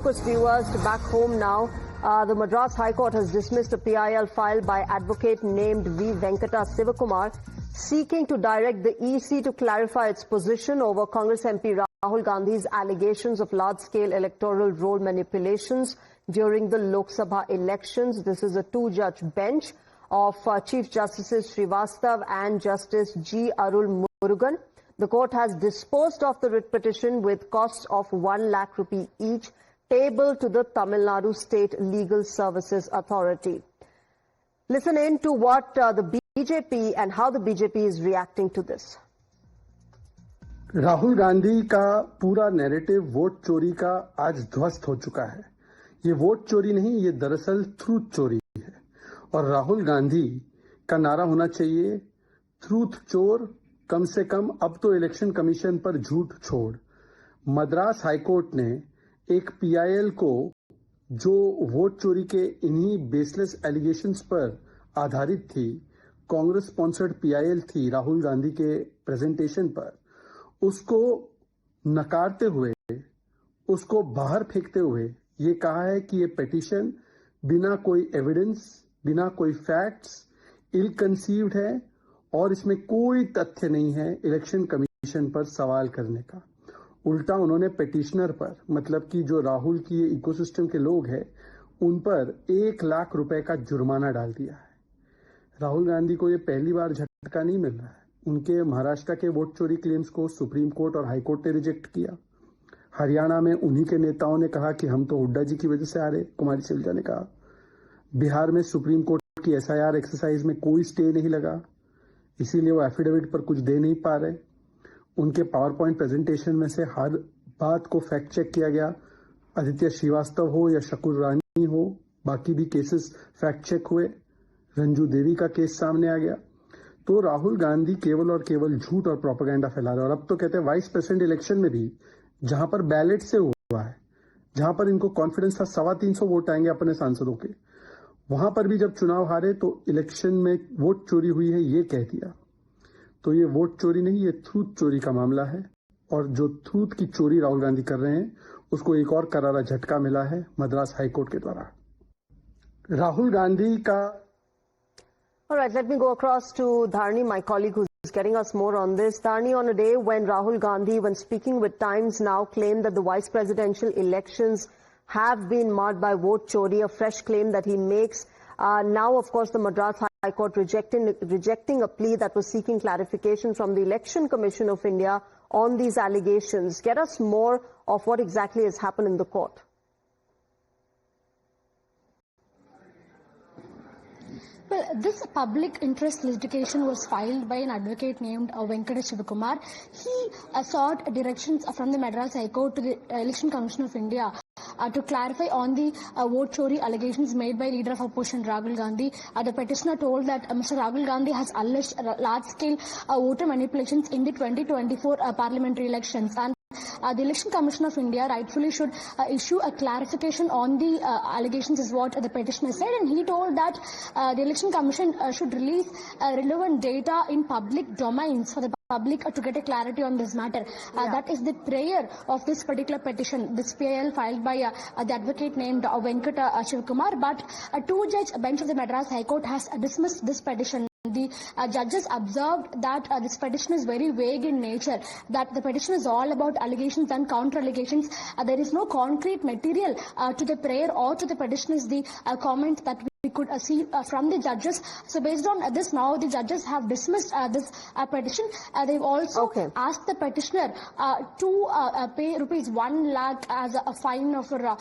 focus, viewers, to back home now. The Madras High Court has dismissed a PIL filed by advocate named V. Venkata Sivakumar, seeking to direct the EC to clarify its position over Congress MP Rahul Gandhi's allegations of large-scale electoral roll manipulations during the Lok Sabha elections. This is a two-judge bench of Chief Justices Srivastav and Justice G. Arul Murugan. The court has disposed of the writ petition with costs of 1 lakh rupee each, payable to the Tamil Nadu State Legal Services Authority. Listen in to what the BJP and how the BJP is reacting to this. Rahul Gandhi का पूरा narrative vote चोरी का आज ध्वस्त हो चुका है। ये वोट चोरी नहीं, ये दरअसल ट्रूथ चोरी है। और राहुल गांधी का नारा होना चाहिए, ट्रूथ चोर, कम से कम अब तो इलेक्शन कमीशन पर झूठ छोड़। मद्रास हाईकोर्ट ने एक पीआईएल को, जो वोट चोरी के इन्हीं बेसलेस एलिगेशंस पर आधारित थी, कांग्रेस स्पॉन्सर्ड पीआईएल थी राहुल गांधी के प्रेजेंटेशन पर, उसको नकारते हुए, उसको बाहर फेंकते हुए ये कहा है कि ये पिटीशन बिना कोई एविडेंस, बिना कोई फैक्ट्स, इल कंसीव्ड है और इसमें कोई तथ्य नहीं है इलेक्शन कमीशन पर सवाल करने का। उल्टा उन्होंने पिटिशनर पर, मतलब कि जो राहुल की इकोसिस्टम के लोग हैं, उन पर 1 लाख रुपए का जुर्माना डाल दिया है। राहुल गांधी को ये पहली बार झटका नहीं मिल रहा है। उनके महाराष्ट्र के वोट चोरी क्लेम्स को सुप्रीम कोर्ट और हाई कोर्ट ने रिजेक्ट किया। हरियाणा में उन्हीं के नेताओं ने कहा कि हम तो हुड्डा जी की वजह से आ रहे, कुमारी सैलजा ने कहा। बिहार में सुप्रीम कोर्ट की एसआईआर एक्सरसाइज में कोई स्टे नहीं लगा, इसीलिए वो एफिडेविट पर कुछ दे नहीं पा रहे। उनके पावर पॉइंट प्रेजेंटेशन में से हर बात को फैक्ट चेक किया गया। आदित्य श्रीवास्तव हो या शकुर रानी हो, बाकी भी केसेस फैक्ट चेक हुए। रंजू देवी का केस सामने आ गया। तो राहुल गांधी केवल और केवल झूठ और प्रोपेगेंडा फैला रहे हैं। और अब तो कहते हैं वाइस प्रेसिडेंट इलेक्शन में भी, जहां पर बैलेट से हुआ है, जहां पर इनको कॉन्फिडेंस था 350 वोट आएंगे अपने सांसदों के, वहां पर भी जब चुनाव हारे तो इलेक्शन में वोट चोरी हुई है ये कह दिया। तो ये वोट चोरी नहीं, ये ट्रूथ चोरी का मामला है। और जो ट्रूथ की चोरी राहुल गांधी कर रहे हैं, उसको एक और करारा झटका मिला है मद्रास हाईकोर्ट के द्वारा। राहुल गांधी का All right, let me go across to Dharni, my colleague who's getting us more on this. Dharni, on a day when Rahul Gandhi, when speaking with Times Now, claimed that the vice presidential elections have been marred by vote chori, a fresh claim that he makes. Now, of course, the Madras High Court rejecting a plea that was seeking clarification from the Election Commission of India on these allegations. Get us more of what exactly has happened in the court. Well, this public interest litigation was filed by an advocate named Venkata Sivakumar. He sought directions from the Madras High Court to the Election Commission of India to clarify on the vote chori allegations made by leader of opposition Rahul Gandhi. The petitioner told that Mr. Rahul Gandhi has alleged large-scale voter manipulations in the 2024 parliamentary elections, and the Election Commission of India rightfully should issue a clarification on the allegations, is what the petitioner said. And he told that the Election Commission should release relevant data in public domains for the public to get a clarity on this matter. That is the prayer of this particular petition, this PIL filed by the advocate named Venkata Sivakumar. But a two-judge bench of the Madras High Court has dismissed this petition. The judges observed that this petition is very vague in nature, that the petition is all about allegations and counter-allegations. There is no concrete material to the prayer or to the petition, is the comment that we could see from the judges. So based on this, now the judges have dismissed this petition. They've also asked the petitioner to pay rupees 1 lakh as a fine for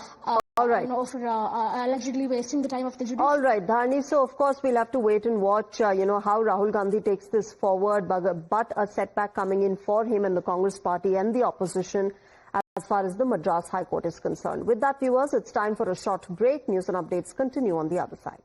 all right. Allegedly wasting the time of the judiciary. All right, Dharni. So, of course, we'll have to wait and watch, how Rahul Gandhi takes this forward. But a setback coming in for him and the Congress party and the opposition as far as the Madras High Court is concerned. With that, viewers, it's time for a short break. News and updates continue on the other side.